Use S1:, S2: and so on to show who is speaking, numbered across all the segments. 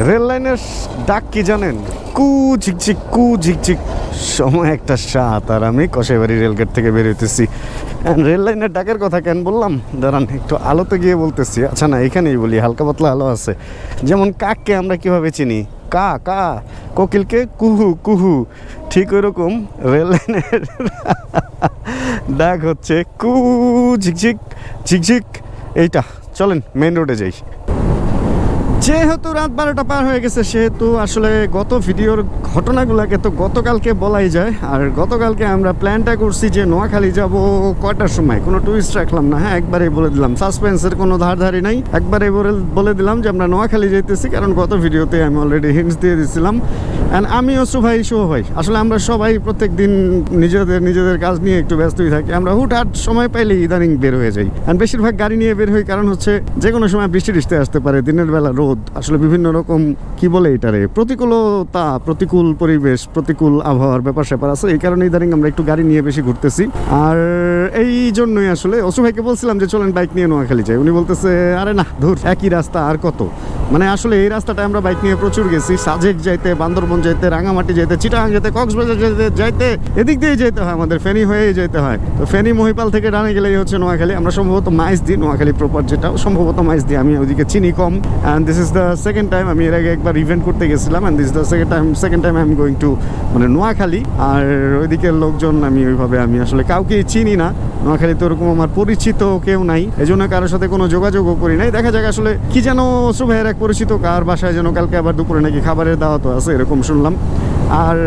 S1: Rail লাইনের ডাক কি জানেন? কু ঝিকঝিক কু ঝিকঝিক। সময় একটা 7 আর আমি কসাইবাড়ি রেলগেট থেকে বেরোতেছি। রেল লাইনের ডাকের কথা কেন বললাম, দাঁড়ান একটু আলোতে গিয়ে বলতেছি। আচ্ছা না, এখানেই বলি, হালকা পাতলা আলো আছে। যেমন কাককে আমরা কিভাবে চিনি, কা কা, কোকিলকে কুহু কুহু, ঠিক ওইরকম রেল লাইনের ডাক হচ্ছে কু ঝিকঝিক ঝিকঝিক। এইটা চলেন মেইন রোডে যাই। যেহেতু রাত 12টা পার হয়ে গেছে, সেহেতু আসলে গত ভিডিওর ঘটনাগুলোকে তো গতকালকে বলাই যায়। আর গতকালকে আমরা প্ল্যানটা করছি যে নোয়াখালী যাব কয়টার সময়, কোনো টুইস্ট রাখলাম না। হ্যাঁ, একবারেই বলে দিলাম, সাসপেন্সের কোনো ধারধারি নাই। একবারেই বলে দিলাম যে আমরা নোয়াখালী যেতেছি, কারণ গত ভিডিওতে আমি অলরেডি হিন্টস দিয়ে দিয়েছিলাম। অ্যান্ড আমি শুভ ভাই আসলে আমরা সবাই প্রত্যেক দিন নিজেদের কাজ নিয়ে একটু ব্যস্তই থাকি। আমরা হুটহাট সময় পাইলে ইদানিং বের হয়ে যাই। অ্যান্ড বেশিরভাগ গাড়ি নিয়ে বের হই, কারণ হচ্ছে যে কোনো সময় বৃষ্টি আসতে পারে, দিনের বেলা রোদ, আসলে বিভিন্ন রকম কি বলে এটারে প্রতিকূলতা, প্রতিকূল পরিবেশ, প্রতিকূল আবহাওয়ার ব্যাপার স্যাপার আছে। এই কারণে ইদানিং আমরা একটু গাড়ি নিয়ে বেশি ঘুরতেছি। আর এই জন্যই আসলে অসু ভাইকে বলছিলাম যে চলেন বাইক নিয়ে নোয়াখালী যাই। উনি বলতেছে আরে না ধুর, একই রাস্তা আর কত। মানে আসলে এই রাস্তাটা আমরা বাইক নিয়ে প্রচুর গেছি। সাজেক যাইতে, বান্দরবন যাইতে, রাঙামাটি যাইতে, চিটাগাং যেতে, কক্সবাজার যাইতে এদিক দিয়ে যেতে হয়, আমাদের ফেনী হয়েই যেতে হয়। তো ফেনী মহিপাল থেকে ডানে গেলেই হচ্ছে নোয়াখালী। আমরা সম্ভবত মাইজ দিই, নোয়াখালী প্রপার যেটা সম্ভবত মাইজ দিই, আমি ওইদিকে চিনি কম। And this is the second time. আমি এর আগে একবার ইভেন্ট করতে গেছিলাম, and this is the second time I am going to মানে নোয়াখালী। আর ওইদিকের লোকজন আমি ওইভাবে আমি আসলে কাউকেই চিনি না। নোয়াখালীতে ওরকম আমার পরিচিত কেউ নাই, এই জন্য কারোর সাথে কোনো যোগাযোগও করি নাই। দেখা যাক আসলে কি যেন অসু ভাইয়ের এক পরিচিত কার বাসায় যেন কালকে আবার দুপুরে নাকি খাবারের দাওয়াতও আছে, এরকম শুনলাম। আর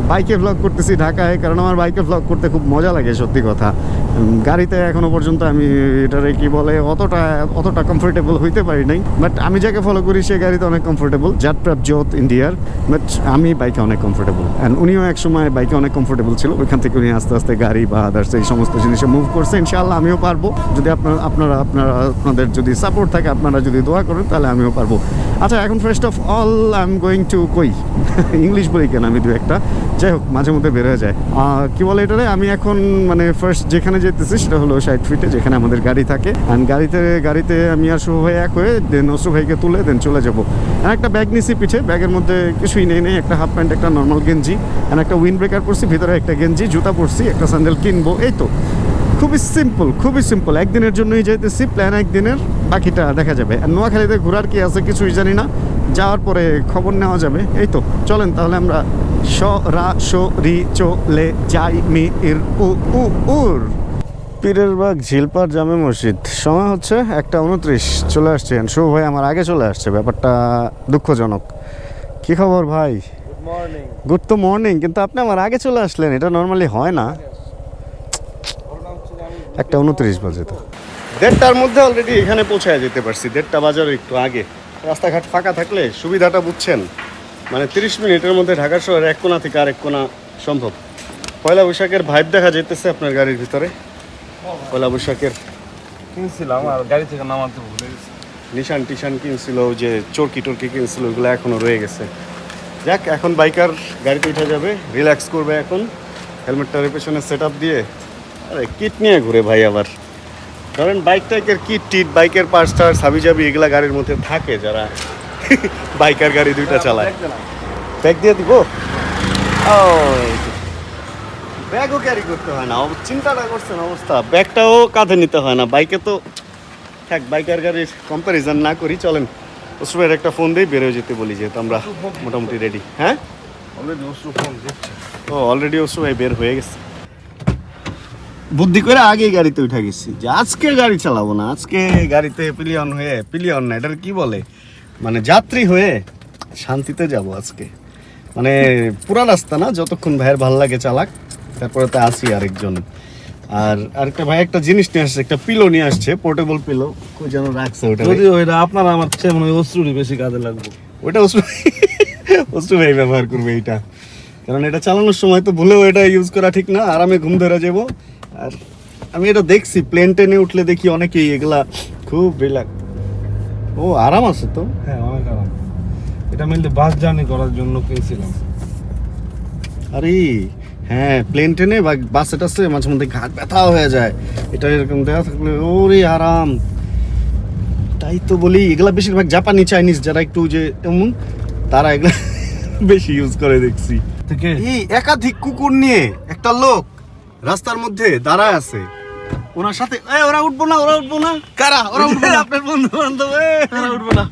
S1: বাইকে ভ্লগ করতেছি ঢাকায়, কারণ আমার বাইকে ভ্লগ করতে খুব মজা লাগে সত্যি কথা। গাড়িতে এখনো পর্যন্ত আমি এটারে কি বলে অতটা কমফোর্টেবল হইতে পারি নাই। বাট আমি যাকে ফলো করি সে গাড়িতে অনেক কমফোর্টেবল, জাটপ্রাপ জোত ইন্ডিয়ার। বাট আমি বাইকে অনেক কমফোর্টেবল, অ্যান্ড উনিও এক সময় বাইকে অনেক কমফোর্টেবল ছিল। ওইখান থেকে উনি আস্তে আস্তে গাড়ি বা আদার্স এই সমস্ত জিনিসে মুভ করছে। ইনশাআল্লাহ আমিও পারবো, যদি আপনাদের যদি সাপোর্ট থাকে, আপনারা যদি দোয়া করেন, তাহলে আমিও পারবো। আচ্ছা, এখন first of all I am going two কই ইংলিশ বলি কেন আমি দু একটা, যাই হোক মাঝে মধ্যে বের হয়ে যায়। কি বলে এটারে, আমি এখন মানে ফার্স্ট যেখানে যেতেছি সেটা হলো 60 ফিটে, যেখানে আমাদের গাড়ি থাকে। অ্যান্ড গাড়িতে আমি আর শুভ ভাই এক হয়ে দেন অসু ভাইকে তুলে দেন চলে যাবো। আর একটা ব্যাগ নিছি পিঠে, ব্যাগের মধ্যে কিছুই নেই, একটা হাফ প্যান্ট, একটা নর্মাল গেঞ্জি, অ্যান্ড একটা উইন্ড ব্রেকার পরছি, ভিতরে একটা গেঞ্জি, জুতা পরছি, একটা স্যান্ডেল কিনবো, এই তো। খুবই সিম্পল। একদিনের জন্যই যেতেছি, প্ল্যান একদিনের, বাকিটা দেখা যাবে। আর নোয়াখালীতে ঘোরার কি আছে কিছুই জানি না, যাওয়ার পরে খবর নেওয়া যাবে। এই তো চলেন তাহলে আমরা সরাসরি চলে যাই মির উর পীরের বাগ ঝিলপার জামে মসজিদ। সময় হচ্ছে 1:29, চলে আসছে। শুভ ভাই আমার আগে চলে আসছে, ব্যাপারটা দুঃখজনক। কি খবর ভাই? গুড তো মর্নিং, কিন্তু আপনি আমার আগে চলে আসলেন, এটা নর্মালি হয় না। 1:29 বাজে, তো 1:30টার মধ্যে অলরেডি এখানে পৌঁছায় যেতে পারছি। 1:30 বাজার একটু আগে। রাস্তাঘাট ফাঁকা থাকলে সুবিধাটা বুঝছেন, মানে 30 মিনিটের মধ্যে ঢাকা শহরের এক কোণা থেকে আরেক কোণা সম্ভব। পয়লা বৈশাখের ভাইব দেখা যেতেছে আপনার গাড়ির ভিতরে। পয়লা বৈশাখের
S2: কিনছিলাম আর গাড়ি থেকে নামাতে ভুলে গেছি।
S1: নিশান টিশান কিনছিল, যে চরকি টরকি কিনছিল, ওগুলো এখনও রয়ে গেছে। যাক, এখন বাইকার গাড়িতে উঠে যাবে, রিল্যাক্স করবে এখন। হেলমেটটার পেছনে সেট আপ দিয়ে, আরে কিট নিয়ে ঘুরে ভাই আবার। ধরেন বাইকের কিট বাইকের পার্টস টার্স হাবি জাবি এগুলা গাড়ির মধ্যে থাকে, যারা বাইকার গাড়ি দুইটা চালায়। ব্যাগ দিয়ে দিব, ব্যাগও ক্যারি করতে হয় না, চিন্তাটা করছেন অবস্থা। ব্যাগটাও কাঁধে নিতে হয় না বাইকে, তো থাক বাইকার গাড়ির কম্প্যারিজন না করি। চলেন অসু ভাইয়ের একটা ফোন দিয়ে বেরোয় যেতে বলি, যেহেতু আমরা মোটামুটি রেডি। হ্যাঁ, অলরেডি অসু ভাই বের হয়ে গেছে। বুদ্ধি করে আগেই গাড়িতে উঠে গেছি যে আজকে গাড়ি চালাবো না, আজকে গাড়িতে পিলিয়ন না, এটার কি বলে, মানে যাত্রী হয়ে শান্তিতে যাব আজকে। মানে পুরা রাস্তা না, যতক্ষণ ভাইয়ের ভাল লাগে চালাক, তারপরে তো আসি আরেকজন। আর আরেকটা ভাই একটা জিনিস নিয়ে আসছে, একটা পিলো নিয়ে আসছে, পোর্টেবল পিলো, কই যেন রাখছে ওটা।
S2: যদি ওইটা আপনার আমার চেয়ে মনে হয় অস্ত্রুরই বেশি কাজে লাগবে।
S1: ওইটা অস্ত্র ভাই ব্যবহার করবে এইটা, কারণ এটা চালানোর সময় তো ভুলেও এটা ইউজ করা ঠিক না, আরামে ঘুম ধরে যাবো। আর আমি এটা দেখছি, প্লেন টেনে উঠলে দেখি অনেকেই এগুলা খুব রিল্যাক্স। ও আরাম আছে তো।
S2: হ্যাঁ, অনেক আরাম। এটা মেনলি বাস জার্নি করার জন্য কিনছিলাম।
S1: আরে হ্যাঁ, প্লেন ট্রেনে বা বাসে টাসে মাঝে মধ্যে ঘাট ব্যথা হয়ে যায়, এটা এরকম দেওয়া থাকলে ওরে আরাম। তাই তো বলি, এগুলা বেশিরভাগ জাপানি চাইনিজ যারা একটু যে এমন তারা এগুলো বেশি ইউজ করে দেখছি।
S2: থেকে
S1: এই একাধিক কুকুর নিয়ে একটা লোক রাস্তার মধ্যে দাঁড়ায় আছে, ওনার সাথে ওরা উঠবো না, ওরা উঠবো না,
S2: কারা ওরা উঠবে না?
S1: আপনার বন্ধু বান্ধব,
S2: ওরা উঠবে না।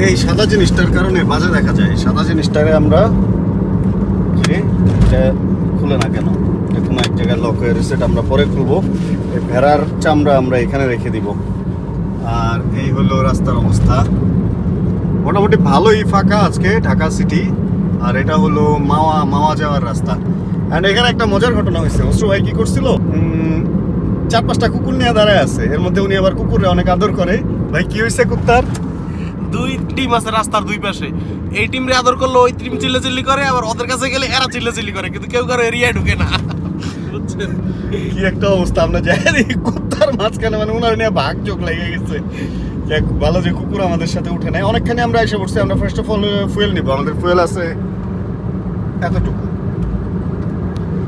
S1: এই সাদা জিনিসটার কারণে বাজে দেখা যায়। সাদা জিনিসটারে আমরা এটা খুলে না কেন, এটা কোনো এক জায়গায় লক হয়ে রয়েছে, এটা আমরা পরে খুলবো। এই ভেড়ার চামড়া আমরা এখানে রেখে দিব। আর এই হলো রাস্তার অবস্থা, মোটামুটি ভালোই ফাঁকা আজকে ঢাকা সিটি। আর এটা হলো মাওয়া যাওয়ার রাস্তা। অ্যান্ড এখানে একটা মজার ঘটনা হয়েছে। অশ্রু ভাই কি করছিল, 4-5টা কুকুর নিয়ে দাঁড়ায় আছে, এর মধ্যে উনি আবার কুকুরে অনেক আদর করে। ভাই কি হয়েছে কুত্তার?
S2: দুই টিম আছে রাস্তার দুই পাশে, এই টিম রে আদর করলে ওই টিম চিল্লাচিল্লি করে, আবার ওদের কাছে গেলে এরা চিল্লাচিল্লি করে, কিন্তু কেউ কারো এরিয়ায় ঢুকে না, বুঝছেন?
S1: কি একটা অবস্থা, আমরা যাই কুত্তার মাঝখানে, মানে ওনার নিয়ে ভাগ চোখ লেগে গেছে। যাক, ভালো যে কুকুর আমাদের সাথে উঠে নেয়। অনেকখানি আমরা এসে পড়ছি। আমরা ফার্স্ট অফ অল ফুয়েল নিব, আমাদের ফুয়েল আছে এতটুকু,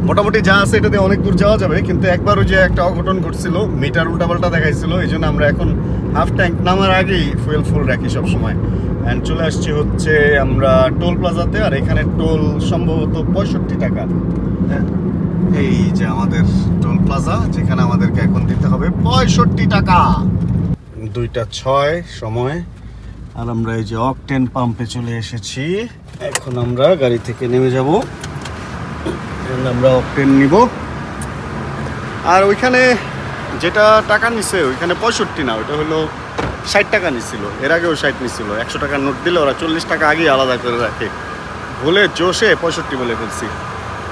S1: মোটামুটি যা আছে এটাতে অনেক দূর যাওয়া যাবে। কিন্তু একবার ওই যে একটা অঘটন ঘটছিল, মিটার উল্টাপাল্টা দেখাইছিল, এই জন্য আমরা এখন হাফ ট্যাঙ্ক নামার আগেই ফুয়েল ফুল রাখি সব সময়। অ্যান্ড চলে আসছি হচ্ছে আমরা টোল প্লাজাতে। আর এখানে টোল সম্ভবত 65 টাকা। এই যে আমাদের টোল প্লাজা, যেখানে আমাদেরকে এখন দিতে হবে 65 টাকা। 2:06 সময়। আর আমরা এই যে অকটেন পাম্পে চলে এসেছি। এখন আমরা গাড়ি থেকে নেমে যাব, আমরা অকটেন নিব। আর ওইখানে যেটা টাকা নিছে ওইখানে 65 না, ওইটা হলো 60 টাকা নিছিল। এর আগেও 60 নিছিল। 100 টাকার নোট দিলে ওরা 40 টাকা আগে আলাদা করে রাখে। ভুলে জোশে 65 বলে ফেলছি।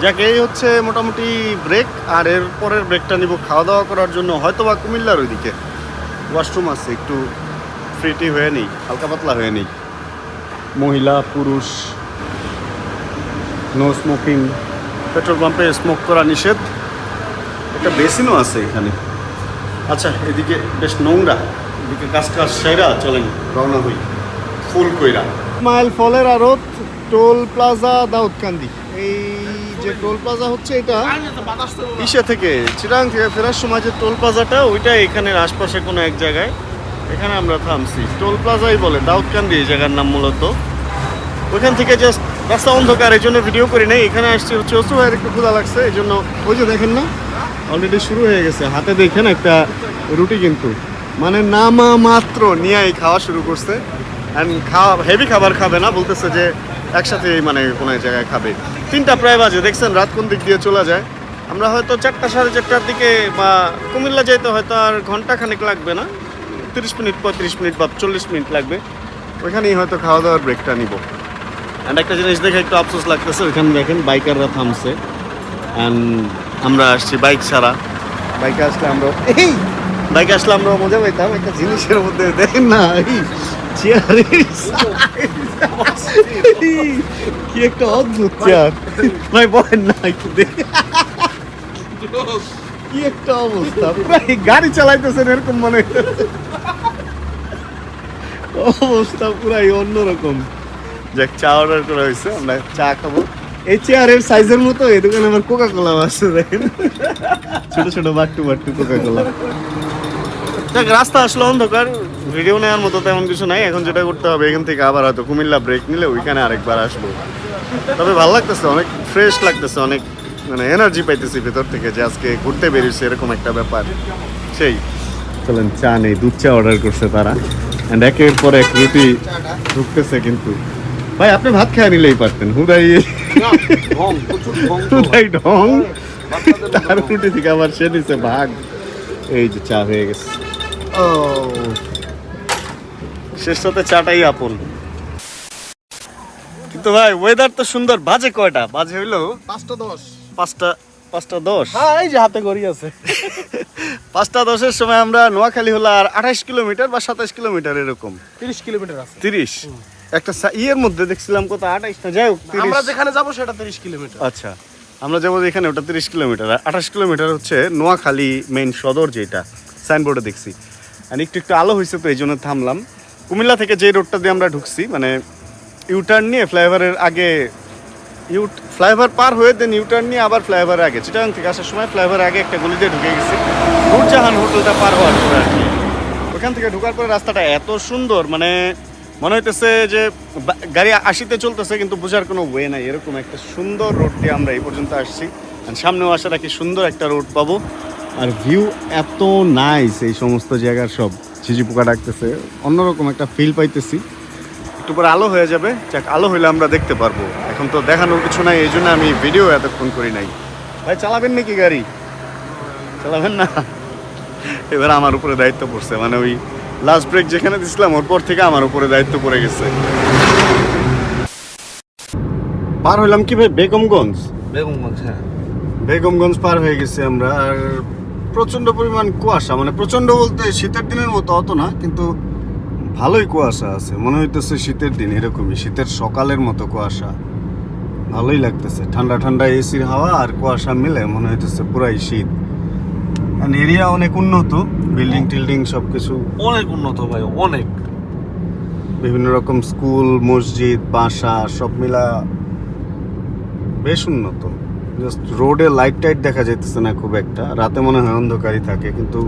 S1: যাক, এই হচ্ছে মোটামুটি ব্রেক। আর এর পরের ব্রেকটা নিব খাওয়া দাওয়া করার জন্য, হয়তো বা কুমিল্লার ওইদিকে ওয়াশরুম আছে, একটু ফ্রিটি হয়ে নেই, হালকা পাতলা হয়ে নেই। মহিলা পুরুষ, নো স্মোকিং, পেট্রোল পাম্পে স্মোক করা নিষেধ। একটা বেসিনও আছে এখানে। আচ্ছা, এদিকে বেশ নোংরা, এদিকে কাজ সাইরা চলেন রওনা হই ফুল কইরা। মাইল ফলের আড়ত, টোল প্লাজা দাউদকান্দি। এই যে টোল প্লাজা হচ্ছে এটা ইসে থেকে চিরাং থেকে ফেরার সময় যে টোল প্লাজাটা, ওইটা এখানের আশপাশে কোনো এক জায়গায়, এখানে আমরা থামছি। টোল প্লাজাই বলে, দাউদকান্দি এই জায়গার নাম মূলত। ওইখান থেকে জাস্ট রাস্তা অন্ধকার, এই জন্য ভিডিও করি নাই। এখানে আসছি হচ্ছে অসু ভাইয়ের একটু ক্ষুধা লাগছে, এই জন্য ওই যে দেখেন না অলরেডি শুরু হয়ে গেছে। হাতে দেখেন একটা রুটি, কিন্তু মানে নামা মাত্র নিয়েই খাওয়া শুরু করছে। অ্যান্ড হেভি খাবার খাবে না, বলতেছে যে একসাথে মানে কোনো জায়গায় খাবে। 3টা প্রায় বাজে, দেখছেন রাত কোন দিক দিয়ে চলে যায়। আমরা হয়তো 4টা 4:30 দিকে বা কুমিল্লা যাইতে হয়তো আর ঘন্টাখানেক লাগবে না, 30 মিনিট 35 মিনিট বা 40 মিনিট লাগবে। ওইখানেই হয়তো খাওয়া দাওয়ার ব্রেকটা নিব। অ্যান্ড একটা জিনিস দেখে একটু আফসোস লাগতেছে, ওইখানে দেখেন বাইকাররা থামছে। অ্যান্ড আমরা আসছি বাইক ছাড়া। বাইকে আসলে আমরা মজা পাইতাম। একটা জিনিসের মধ্যে দেখেন না, এই চেয়ারের কি একটা অদ্ভুত চেয়ার। ভাই বলেন না, একটু দেখে কি একটা অবস্থা, প্রায় গাড়ি চালাইতেছেন এরকম মনে হইতেছে। অবস্থা পুরাই অন্যরকম। যাক, চা অর্ডার করা হয়েছে, আমরা চা খাবো। এই চেয়ারের সাইজের মতো এই দোকানে আবার কোকা কোলা আছে, দেখেন ছোট ছোট বাট্টু কোকা কোলা। দেখ, রাস্তা আসলে অন্ধকার, ভিডিও নেওয়ার মতো তেমন কিছু নাই। এখন যেটা করতে হবে, এখান থেকে আবার হয়তো কুমিল্লা ব্রেক নিলে ওইখানে আরেকবার আসবো। তবে ভালো লাগতেছে, অনেক ফ্রেশ লাগতেছে, অনেক মানে এনার্জি পাইতেছি ভেতর থেকে যে আজকে ঘুরতে বেরিয়েছে, এরকম একটা ব্যাপার। সেই চলেন, চা নেই, দুধ চা অর্ডার করছে তারা। অ্যান্ড একের পর এক রুটি ঢুকতেছে। কিন্তু ভাই আপনি ভাত খেয়ে নিলেই পারতেন, হুদাই ঢং। তার রুটি থেকে আবার সে নিছে ভাগ। এই যে চা হয়ে গেছে। ও, শেষ সাথে চাটাই আপন। কিন্তু ভাই ওয়েদার তো সুন্দর। বাজে কয়টা? বাজে হইলো 5:10।
S2: হ্যাঁ, এই যে হাতে ঘড়ি আছে।
S1: 5:10 সময় আমরা নোয়াখালী হলো আর 28 কিলোমিটার বা 27 কিলোমিটার এরকম,
S2: 30 কিলোমিটার আছে।
S1: 30 একটা ইয়ের মধ্যে দেখছিলাম কত 28 না, যাই হোক 30।
S2: আমরা যেখানে যাবো সেটা 30 কিলোমিটার।
S1: আচ্ছা, আমরা যাবো এখানে, ওটা 30 কিলোমিটার। আর 28 কিলোমিটার হচ্ছে নোয়াখালী মেইন সদর, যেটা সাইনবোর্ডে দেখছি। আর একটু আলো হয়েছে তো এই জন্য থামলাম। কুমিল্লা থেকে যে রোডটা দিয়ে আমরা ঢুকছি, মানে ইউটার্ন নিয়ে ফ্লাইওভারের আগে, ফ্লাইওভার পার হয়ে দেন ইউটার্ন নিয়ে আবার ফ্লাইওভারের আগে, চিটাগাং থেকে আসার সময় ফ্লাইওভারের আগে একটা গলি দিয়ে ঢুকে গেছি, নূরজাহান হোটেলটা পার হওয়ার পরে আর কি। ওইখান থেকে ঢোকার পরে রাস্তাটা এত সুন্দর, মানে মনে হইতেছে যে গাড়ি 80-তে চলতেছে কিন্তু বোঝার কোনো ওয়ে নাই। এরকম একটা সুন্দর রোড দিয়ে আমরা এই পর্যন্ত আসছি। আর সামনেও আশা রাখি সুন্দর একটা রোড পাবো। আর ভিউ এত নাইস, এই সমস্ত জায়গার সব ঝিঝি পোকা ডাকতেছে, অন্যরকম একটা ফিল পাইতেছি। একটু পরে আলো হয়ে যাবে, যাক আলো হইলে আমরা দেখতে পারবো। এখন তো দেখানোর কিছু নাই, এই জন্য আমি ভিডিও এতক্ষণ করি নাই। ভাই চালাবেন নাকি গাড়ি? চালাবেন না? এবার আমার উপরে দায়িত্ব পড়ছে, মানে ওই লাস্ট ব্রেক যেখানে দিছিলাম ওর পর থেকে আমার উপরে দায়িত্ব পড়ে গেছে। পার হইলাম কি ভাই? বেগমগঞ্জ।
S2: বেগমগঞ্জ, হ্যাঁ
S1: বেগমগঞ্জ পার হয়ে গেছি আমরা। আর প্রচন্ড পরিমাণ কুয়াশা, মানে প্রচন্ড বলতে শীতের দিনের মতো অত না, কিন্তু ভালোই কুয়াশা আছে। মনে হইতেছে শীতের দিন এরকমই, শীতের সকালের মতো কুয়াশা। ভালোই লাগতেছে, ঠান্ডা ঠান্ডা এসির হাওয়া আর কুয়াশা মিলে মনে হইতেছে পুরাই শীত। এরিয়া অনেক উন্নত, বিল্ডিং টিল্ডিং সবকিছু
S2: অনেক উন্নত ভাই, অনেক।
S1: বিভিন্ন রকম স্কুল, মসজিদ, বাসা সব মিলা বেশ উন্নত। জাস্ট রোডে লাইট টাইট দেখা যাইতেছে না খুব একটা, রাতে মনে হয় অন্ধকারই থাকে, কিন্তু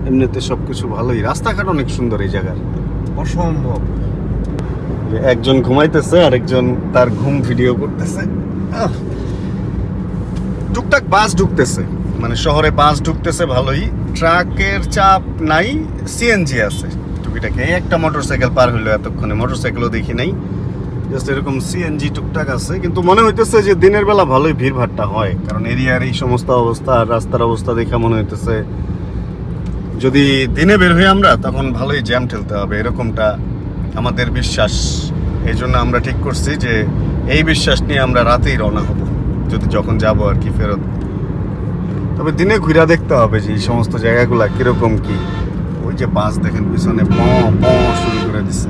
S1: এমনিতে সবকিছু ভালোই। রাস্তাঘাট অনেক সুন্দর এই জায়গার,
S2: অসম্ভব।
S1: একজন ঘুমাইতেছে আর একজন তার ঘুম ভিডিও করতেছে। টুকটাক বাস ঢুকতেছে, মানে শহরে বাস ঢুকতেছে ভালোই, ট্রাকের চাপ নাই, সিএনজি আছে টুকিটাকে। এই একটা মোটরসাইকেল পার হইলো এতক্ষণে, মোটরসাইকেলও দেখি নাই, জাস্ট এরকম সিএনজি টুকটাক আছে। কিন্তু মনে হইতেছে যে দিনের বেলা ভালোই ভিড় ভাট্টা হয়, কারণ এরিয়ার এই সমস্ত অবস্থা আর রাস্তার অবস্থা দেখে মনে হইতেছে যদি দিনে বের হই আমরা তখন ভালোই জ্যাম ঠেলতে হবে, এরকমটা আমাদের বিশ্বাস। এই জন্য আমরা ঠিক করছি যে এই বিশ্বাস নিয়ে আমরা রাতেই রওনা হব, যদি যখন যাব আর কি ফেরত। তবে দিনে ঘুরা দেখতে হবে যে এই সমস্ত জায়গাগুলা কিরকম কি। ওই যে বাস দেখেন পিছনে শুরু করে দিচ্ছে।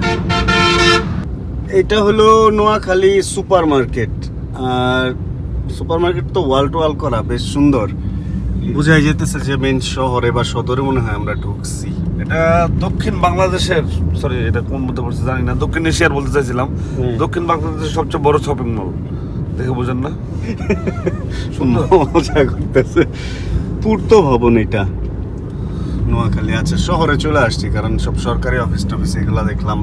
S1: এটা হলো নোয়াখালী সুপার মার্কেট। আর সুপার মার্কেট তো ওয়াল টু ওয়াল করা, বেশ সুন্দর। বুঝাই যেতেছে যে মেন শহরে বা সদরে মনে হয় আমরা ঢুকছি।
S2: এটা দক্ষিণ বাংলাদেশের, সরি এটা কোন মধ্যে পড়ছে জানি না, দক্ষিণ এশিয়ার বলতে চাইছিলাম। দক্ষিণ বাংলাদেশের সবচেয়ে বড় শপিং মল, দেখে বোঝেন না? সুন্দর
S1: মজা করতেছে। পূর্ত ভবন এটা নোয়াখালী। আচ্ছা, শহরে চলে আসছি কারণ সব সরকারি অফিস টফিস এগুলা দেখলাম।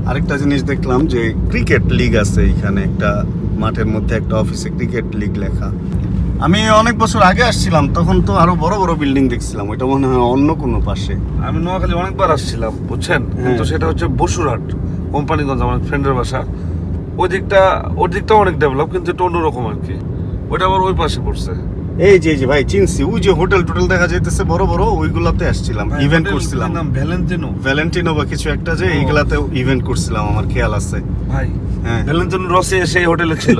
S1: আরেকটা জিনিস দেখলাম যে ক্রিকেট লিগ আছে এখানে, একটা মাঠের মধ্যে একটা অফিসে ক্রিকেট লিগ লেখা। আমি অনেক বছর আগে আসছিলাম, তখন তো আরো বড় বড় বিল্ডিং দেখছিলাম, ওইটা মনে হয় অন্য কোনো পাশে।
S2: আমি নোয়াখালী অনেকবার আসছিলাম বুঝছেন, কিন্তু সেটা হচ্ছে বসুরহাট, কোম্পানিগঞ্জ, আমার ফ্রেন্ডের বাসা। ওই দিকটা অনেক ডেভেলপ, কিন্তু একটু অন্যরকম আর কি। ওইটা আবার ওই পাশে পড়ছে।
S1: এই যে ভাই চিনছি, ওই যে হোটেল টোটেল দেখা যাইতেছে বড় বড়, ওইগুলাতে আসছিলাম, ইভেন্ট করছিলাম।
S2: নাম ভ্যালেন্টিনো
S1: বা কিছু একটা, যে এইগুলাতে ইভেন্ট করছিলাম, আমার খেয়াল আছে
S2: ভাই।
S1: হ্যাঁ,
S2: ভ্যালেন্টিনো রসে সেই হোটেলে ছিল।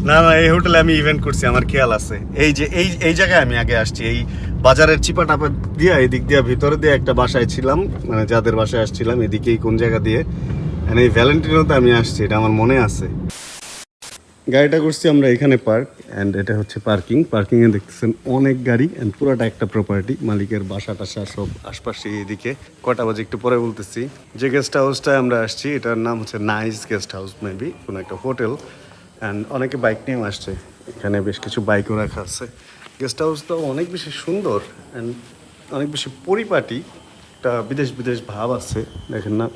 S1: না এই হোটেলে আমি ইভেন্ট করছি, আমার খেয়াল আছে। এই যে এই জায়গায় আমি আগে আসছি, এই বাজারের চিপা টাপা দিয়ে এদিক দিয়ে ভিতরে দিয়ে একটা বাসায় ছিলাম, মানে যাদের বাসায় আসছিলাম এদিকেই কোন জায়গা দিয়ে। এই ভ্যালেন্টিনোতে আমি আসছি, এটা আমার মনে আছে। গাড়িটা করছি আমরা এখানে পার্ক, অ্যান্ড এটা হচ্ছে পার্কিংয়ে দেখতেছেন অনেক গাড়ি, অ্যান্ড পুরাটা একটা প্রপার্টি, মালিকের বাসা টাসা সব আশপাশে। এদিকে কটা বাজে একটু পরে বলতেছি। যে গেস্ট হাউসটায় আমরা আসছি এটার নাম হচ্ছে নাইস গেস্ট হাউস, মেবি কোনো একটা হোটেল। অ্যান্ড অনেকে বাইক নিয়েও আসছে, এখানে বেশ কিছু বাইকও রাখা আছে। গেস্ট হাউসটাও অনেক বেশি সুন্দর অ্যান্ড অনেক বেশি পরিপাটি, একটা বিদেশ ভাব আছে। দেখেন না,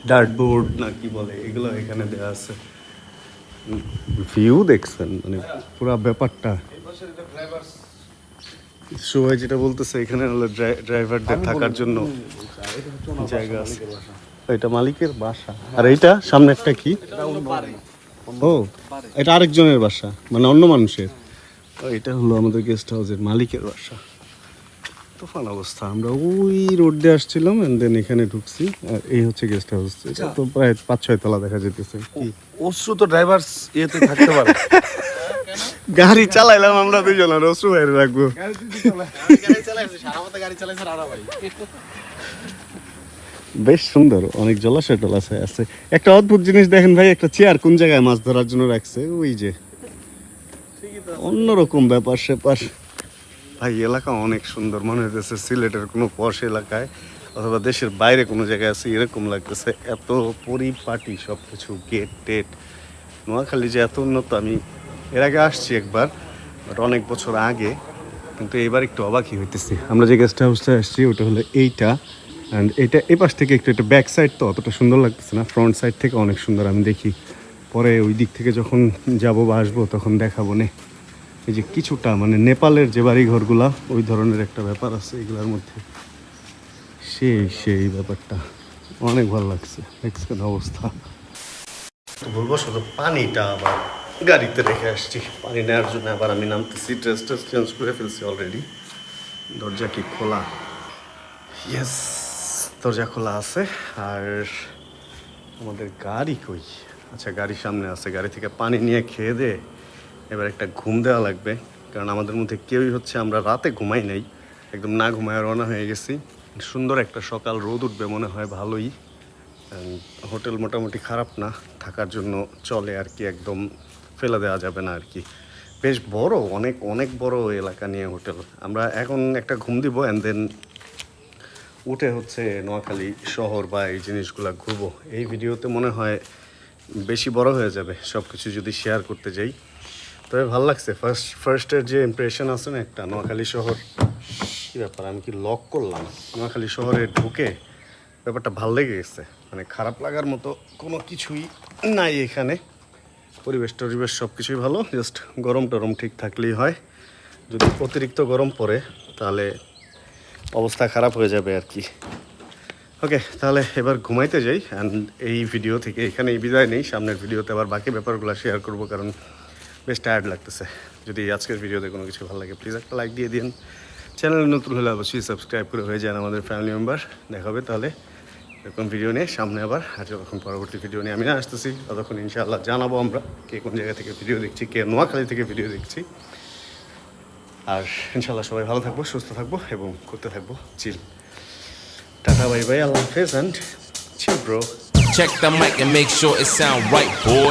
S1: ডার্টবোর্ড না কি বলে এগুলো এখানে দেওয়া আছে। ভিউ দেখছেন, মানে পুরো ব্যাপারটা। সবাই যেটা বলতেছে এখানে হলো ড্রাইভারদের থাকার জন্য জায়গা আছে। এটা মালিকের বাসা। আর এইটা সামনে একটা কি, ও এটা আরেকজনের বাসা, মানে অন্য মানুষের। এটা হলো আমাদের গেস্ট হাউসের মালিকের বাসা। তুফান অবস্থা। আমরা ওই রোড দিয়ে আসছিলাম, এন্ড দেন এখানে ঢুকছি। আর এই হচ্ছে গেস্ট হাউস। এটা তো প্রায় 5-6 তলা দেখা যেতেছে। কি
S2: অশ্রু তো ড্রাইভার ইয়েতে থাকতে পারে।
S1: গাড়ি চালাইলাম আমরা দুজন, আর অশ্রু বাইরে রাখবো। বেশ সুন্দর, অনেক জলাশয় টলাশয় আছে। একটা অদ্ভুত জিনিস দেখেন ভাই, একটা চেয়ার কোন জায়গায় মাছ ধরার জন্য রাখছে, ওই যে অন্যরকম ব্যাপার স্যাপার। ভাই এলাকা অনেক সুন্দর, মনে হইতেছে সিলেটের কোনো পশ এলাকায় অথবা দেশের বাইরে কোনো জায়গায় আছে এরকম লাগতেছে। এত পরিপাটি সব কিছু, গেট টেট। নোয়াখালী যে এত উন্নত, আমি এর আগে আসছি একবার, বাট অনেক বছর আগে। কিন্তু এবার একটু অবাকই হইতেছি। আমরা যে গেস্ট হাউসটা আসছি ওটা হলো এইটা, অ্যান্ড এটা এই পাশ থেকে একটু এটা ব্যাক সাইড তো অতটা সুন্দর লাগতেছে না, ফ্রন্ট সাইড থেকে অনেক সুন্দর। আমি দেখি পরে ওই দিক থেকে যখন যাবো বা আসবো তখন দেখাবো নে। এই যে কিছুটা মানে নেপালের যে বাড়ি ঘরগুলা ওই ধরনের একটা ব্যাপার আছে এগুলোর মধ্যে, সেই ব্যাপারটা অনেক ভালো লাগছে। দেখছেন অবস্থা। বলবো শুধু পানিটা আবার গাড়িতে রেখে আসছি, পানি নেওয়ার জন্য আবার আমি নামতেছি। ড্রেস চেঞ্জ করে ফেলছি অলরেডি। দরজা কি খোলা? ইয়েস, দরজা খোলা আছে। আর আমাদের গাড়ি কই? আচ্ছা, গাড়ির সামনে আছে। গাড়ি থেকে পানি নিয়ে খেয়ে দে এবার একটা ঘুম দেওয়া লাগবে, কারণ আমাদের মধ্যে কেউই হচ্ছে আমরা রাতে ঘুমাই নাই, একদম না ঘুমায় রওনা হয়ে গেছি। সুন্দর একটা সকাল, রোদ উঠবে মনে হয় ভালোই। হোটেল মোটামুটি খারাপ না, থাকার জন্য চলে আর কি, একদম ফেলে দেওয়া যাবে না আর কি। বেশ বড়, অনেক অনেক বড় এলাকা নিয়ে হোটেল। আমরা এখন একটা ঘুম দিব অ্যান্ড দেন উঠে হচ্ছে নোয়াখালী শহর বা এই জিনিসগুলো ঘুরবো। এই ভিডিওতে মনে হয় বেশি বড় হয়ে যাবে সব কিছু যদি শেয়ার করতে যাই। তবে ভালো লাগছে, ফার্স্টের যে ইমপ্রেশন আছে না একটা, নোয়াখালী শহর। কী ব্যাপার, আমি কি লক করলাম? নোয়াখালী শহরে ঢুকে ব্যাপারটা ভালো লেগে গেছে, মানে খারাপ লাগার মতো কোনো কিছুই নাই এখানে। পরিবেশ টরিবেশ সব কিছুই ভালো, জাস্ট গরম টরম ঠিক থাকলেই হয়। যদি অতিরিক্ত গরম পড়ে তাহলে অবস্থা খারাপ হয়ে যাবে আর কি। ওকে, তাহলে এবার ঘুমাইতে যাই। অ্যান্ড এই ভিডিও থেকে এখানেই বিদায় নেই। সামনের ভিডিওতে আবার বাকি ব্যাপারগুলো শেয়ার করব, কারণ বেশ টায়ার্ড লাগতেছে। যদি আজকের ভিডিওতে কোনো কিছু ভালো লাগে প্লিজ একটা লাইক দিয়ে দিন। চ্যানেল নতুন হলে অবশ্যই সাবস্ক্রাইব করে হয়ে যান আমাদের ফ্যামিলি মেম্বার। দেখা হবে তাহলে এরকম ভিডিও নিয়ে সামনে আবার। আর যতক্ষণ পরবর্তী ভিডিও নিয়ে আমি আসতেছি ততক্ষণ ইনশাআল্লাহ জানাবো আমরা কে কোন জায়গা থেকে ভিডিও দেখছি, কে নোয়াখালী থেকে ভিডিও দেখছি। আর ইনশাআল্লাহ সবাই ভালো থাকবো, সুস্থ থাকবো এবং করতে থাকবো চিল। টাটা, বাই বাই, আল্লাহ হাফেজ, and chill bro.
S3: Check the mic and make sure it sound right, boy.